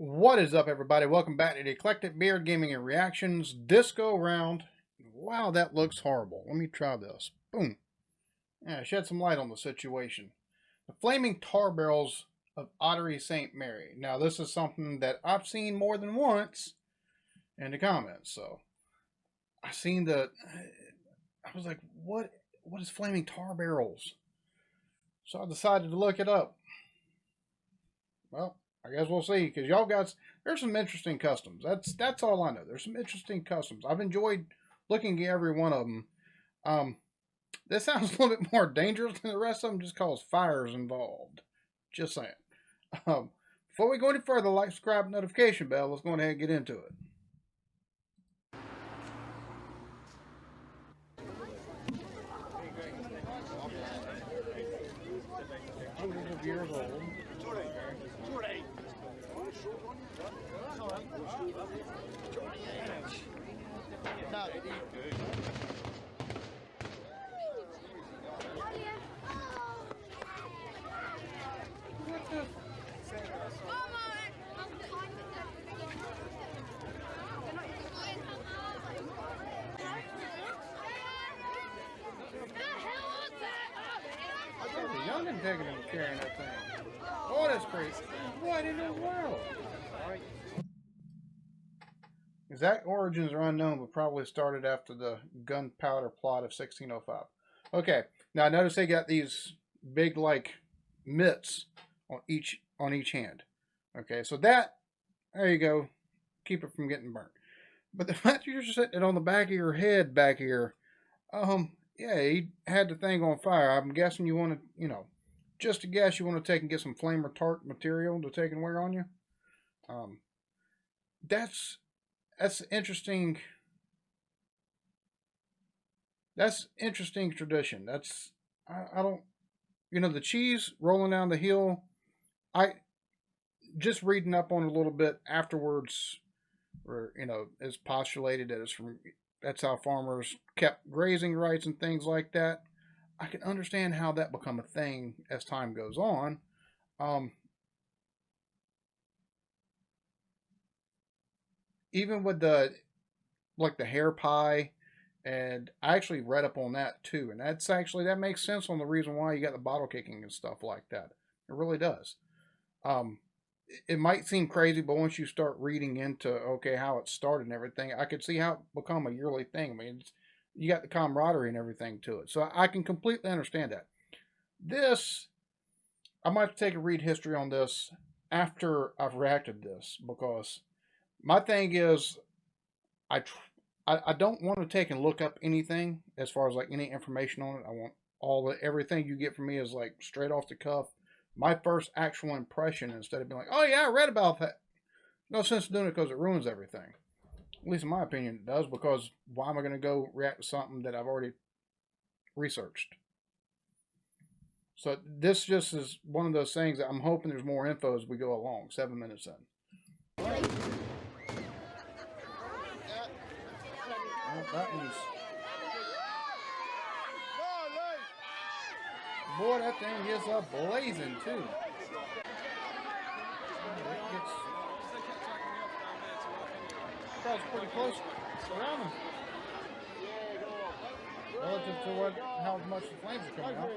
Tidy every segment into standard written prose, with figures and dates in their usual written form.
What is up, everybody? Welcome back to the Eclectic Beer Gaming and Reactions. This go round. Wow, that looks horrible. Let me try this. Boom. Yeah, shed some light on the situation. The flaming tar barrels of Ottery St. Mary. Now, this is something that I've seen more than once in the comments. So, I seen the. I was like, what is flaming tar barrels? So I decided to look it up. Well, I guess we'll see, because y'all guys, there's some interesting customs. That's all I know. There's some interesting customs. I've enjoyed looking at every one of them. This sounds a little bit more dangerous than the rest of them, just cause fire's involved. Just saying. Before we go any further, like, subscribe, notification bell. Let's go ahead and get into it. Hundreds of years old. The youngin' taking and carrying that thing. Oh, that's crazy. What in the world? Exact origins are unknown, but probably started after the gunpowder plot of 1605. Okay, now notice they got these big, like, mitts on each hand. Okay, so that, there you go, keep it from getting burnt. But the fact you're just setting it on the back of your head back here, yeah, he had the thing on fire. I'm guessing you want to, just a guess, you want to take and get some flame retardant material to take and wear on you. That's interesting. That's interesting tradition. I don't, the cheese rolling down the hill. I just reading up on it a little bit afterwards, where it's postulated that that's how farmers kept grazing rights and things like that. I can understand how that become a thing as time goes on. Even with the hair pie, and I actually read up on that too, and that makes sense on the reason why you got the bottle kicking and stuff like that. It really does. It might seem crazy, but once you start reading into how it started and everything, I could see how it become a yearly thing. I mean, you got the camaraderie and everything to it, so I can completely understand that. This, I might take a read history on this after I've reacted to this, because my thing is, I don't want to take and look up anything as far as like any information on it. I want everything you get from me is like straight off the cuff. My first actual impression, instead of being like, oh yeah, I read about that. No sense doing it, because it ruins everything. At least in my opinion it does, because why am I going to go react to something that I've already researched? So this just is one of those things that I'm hoping there's more info as we go along. 7 minutes in. Well, that one's... Boy, that thing gets up blazing too. That's pretty close around them. Relative to how much the flames are coming out.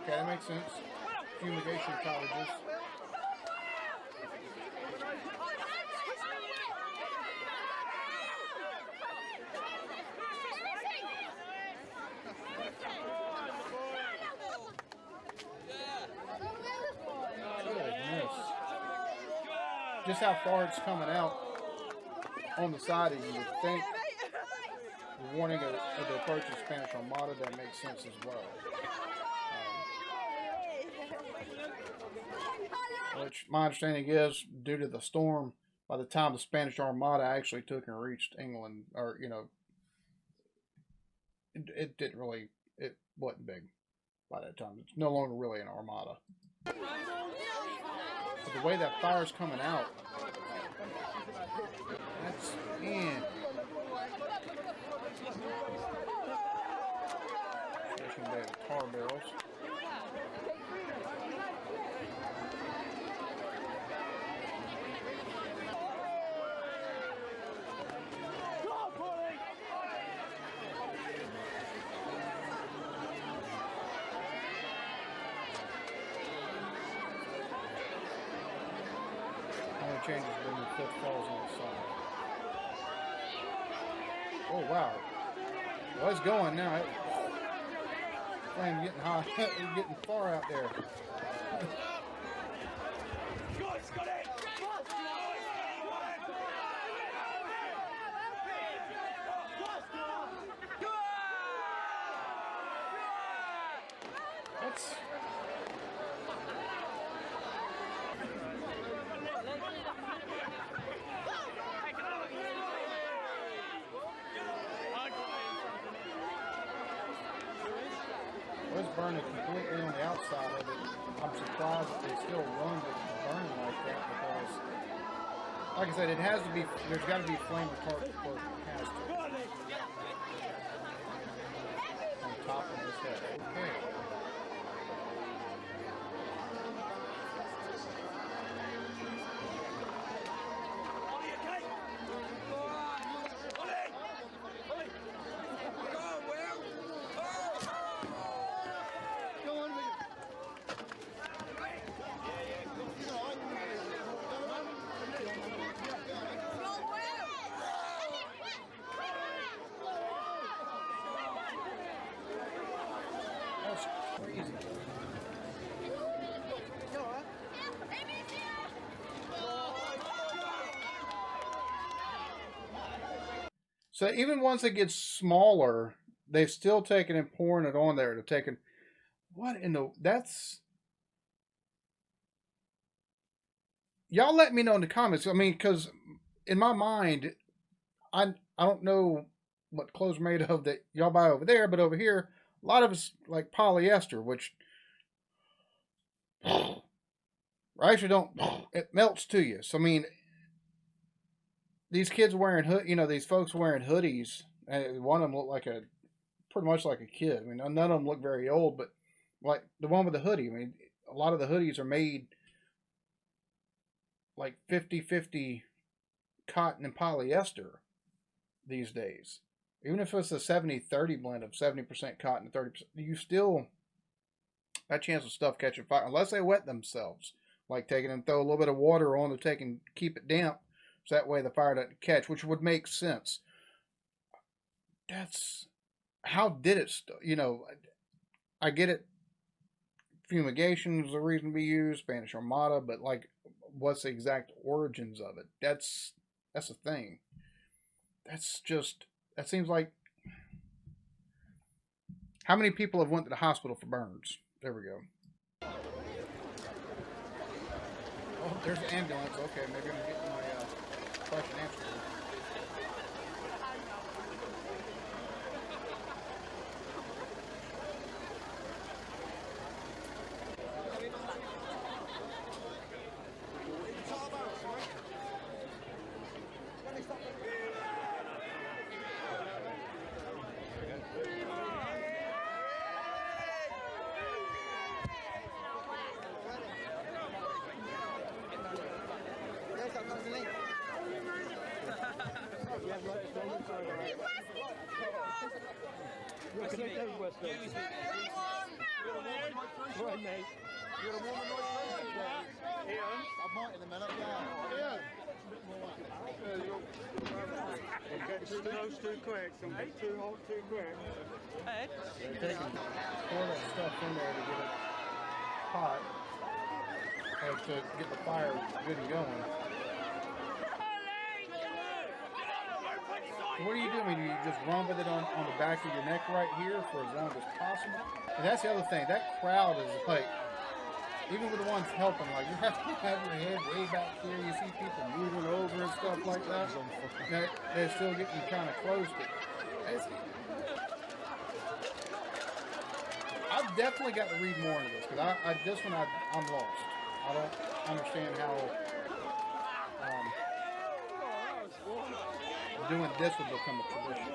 Okay, that makes sense. Fumigation cottages. Just how far it's coming out on the side of you would think. The warning of the approach of Spanish Armada, that makes sense as well. Which my understanding is, due to the storm, by the time the Spanish Armada actually took and reached England, or it didn't really, it wasn't big by that time. It's no longer really an armada. But the way that fire's coming out, changes when your foot falls on the side. Oh wow. Well, it's going now. Flame getting hot. It's getting far out there. That's... Well, it's burning completely on the outside of it. I'm surprised that they still run with it burning like that because, like I said, it has to be, there's got to be flame retardant before it has to. On top of this head. Okay. That's crazy. So even once it gets smaller, they've still taken and pouring it on there. They're taking, what in the, that's, y'all let me know in the comments. I mean, because in my mind, I don't know what clothes are made of that y'all buy over there, but over here, a lot of it's like polyester, which I actually don't, it melts to you. So, I mean, these kids wearing these folks wearing hoodies, and one of them looked like pretty much like a kid. I mean, none of them look very old, but like the one with the hoodie, I mean, a lot of the hoodies are made like 50-50 cotton and polyester these days. Even if it's a 70-30 blend of 70% cotton and 30%, you still, that chance of stuff catching fire, unless they wet themselves, like taking and throw a little bit of water on to take and keep it damp, so that way the fire doesn't catch, which would make sense. That's, how did it, I get it, fumigation is the reason to be used, Spanish Armada, but like, what's the exact origins of it? That's the thing. That's just, that seems like, how many people have went to the hospital for burns? There we go. Oh, there's an ambulance. Okay, maybe I'm getting my question answered. Right, mate. You're a woman, I might in a minute, yeah. Don't get too close too quick, don't get too hot too quick. They're taking all that stuff in there to get it hot, or to get the fire good and going. So what do you do? I mean, do you just run with it on the back of your neck right here for as long as possible? And that's the other thing. That crowd is like, even with the ones helping, like you have to have your head way back here. You see people moving over and stuff like that. They're still getting kind of close. But I've definitely got to read more into this because this one I'm lost. I don't understand how doing this would become a tradition.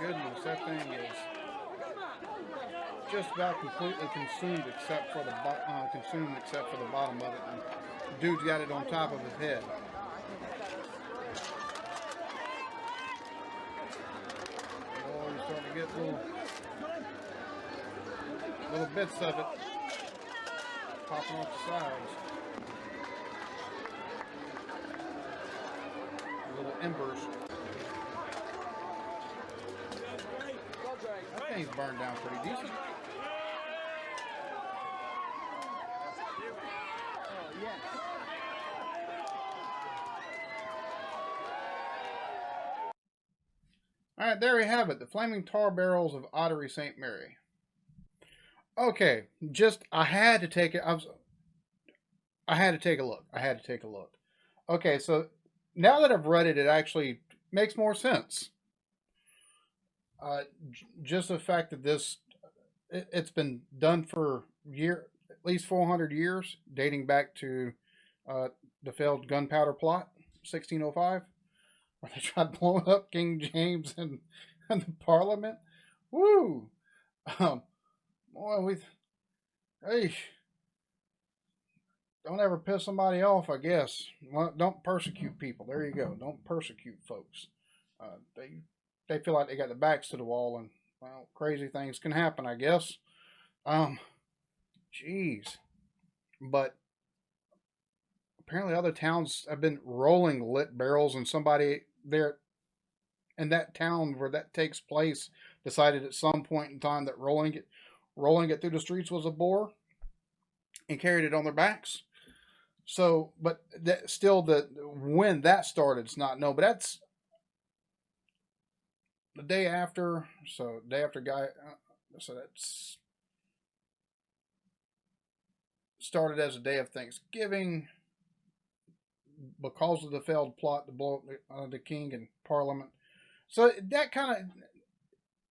goodness, that thing is just about completely consumed except for the bottom of it. And the dude's got it on top of his head. Oh, you're starting to get little bits of it popping off the sides. Little embers. That thing's burned down pretty decent. All right, there we have it. The flaming tar barrels of Ottery St. Mary. Okay, I had to take it. I had to take a look. I had to take a look. Okay, so now that I've read it, it actually makes more sense. Just the fact that it's been done for at least 400 years, dating back to uh, the failed gunpowder plot, 1605, where they tried blowing up King James and the Parliament. Woo! Um, Boy, hey, don't ever piss somebody off, I guess. Well, don't persecute people. There you go. Don't persecute folks. They feel like they got their backs to the wall, and well, crazy things can happen, I guess. Um, Jeez, but apparently other towns have been rolling lit barrels, and somebody there in that town where that takes place decided at some point in time that rolling it through the streets was a bore and carried it on their backs. So, but that, still, the when that started, it's not known. But that's the day after. So, day after guy. So that's started as a day of Thanksgiving because of the failed plot to blow up the king and Parliament. So that kind of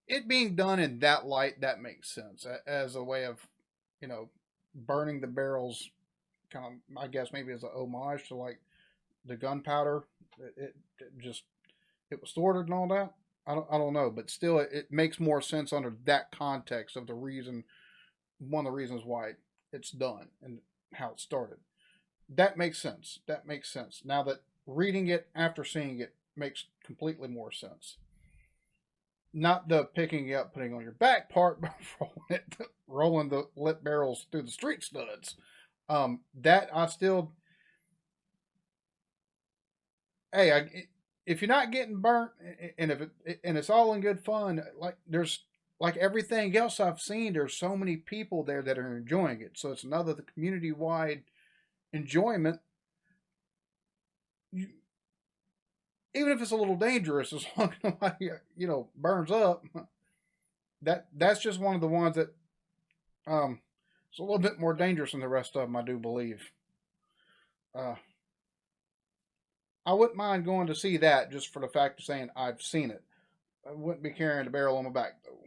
it being done in that light, that makes sense as a way of, you know, burning the barrels. Kind of, I guess maybe as a homage to like the gunpowder. It just it was ordered and all that. I don't know, but still, it makes more sense under that context of the reason, one of the reasons why it's done and how it started. That makes sense. That makes sense. Now that reading it after seeing it makes completely more sense. Not the picking it up, putting it on your back part, but rolling the lit barrels through the street studs. That I still, hey, if you're not getting burnt, and if and it's all in good fun, like there's like everything else I've seen, there's so many people there that are enjoying it. So it's another community wide enjoyment. You, even if it's a little dangerous, as long as nobody burns up, that's just one of the ones that it's a little bit more dangerous than the rest of them, I do believe. Uh, I wouldn't mind going to see that just for the fact of saying I've seen it. I wouldn't be carrying a barrel on my back though.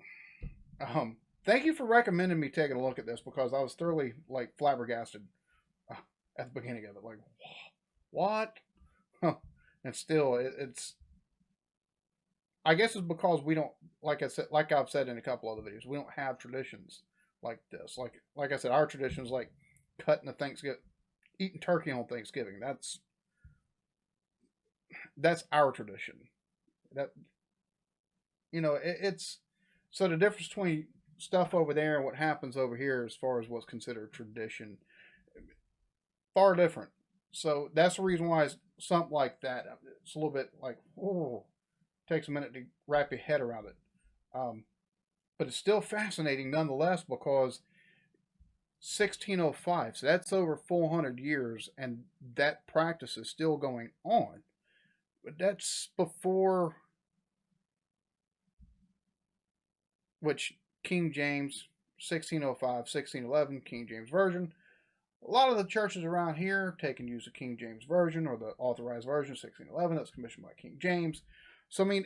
Thank you for recommending me taking a look at this because I was thoroughly like flabbergasted at the beginning of it. Like, what? Huh. And still, it's. I guess it's because we don't, like I've said in a couple other videos, we don't have traditions like this. Like I said, our tradition is like cutting the Thanksgiving, eating turkey on Thanksgiving. That's our tradition. That it's so the difference between stuff over there and what happens over here as far as what's considered tradition far different. So that's the reason why it's something like that. It's a little bit like, oh, takes a minute to wrap your head around it. Um, but it's still fascinating nonetheless because 1605, so that's over 400 years, and that practice is still going on. But that's before, which King James, 1605, 1611, King James Version. A lot of the churches around here take and use the King James Version or the Authorized Version, 1611, that's commissioned by King James. So, I mean,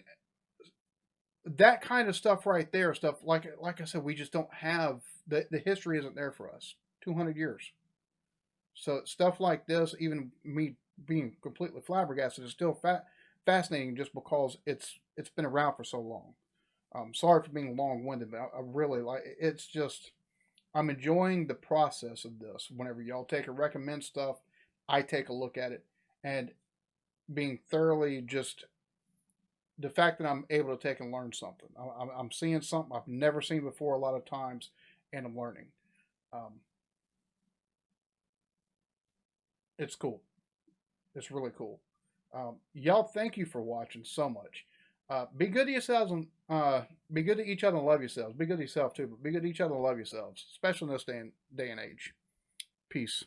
that kind of stuff right there, stuff like I said, we just don't have the history isn't there for us. 200 years. So stuff like this, even me being completely flabbergasted, is still fascinating just because it's been around for so long. Sorry for being long-winded, but I really like. It's just I'm enjoying the process of this. Whenever y'all take and recommend stuff, I take a look at it, and being thoroughly just the fact that I'm able to take and learn something. I'm seeing something I've never seen before a lot of times, and I'm learning. Um, it's cool. It's really cool. Y'all, thank you for watching so much. Be good to yourselves and be good to each other and love yourselves. Be good to yourself too, but be good to each other and love yourselves, especially in this day and age. Peace.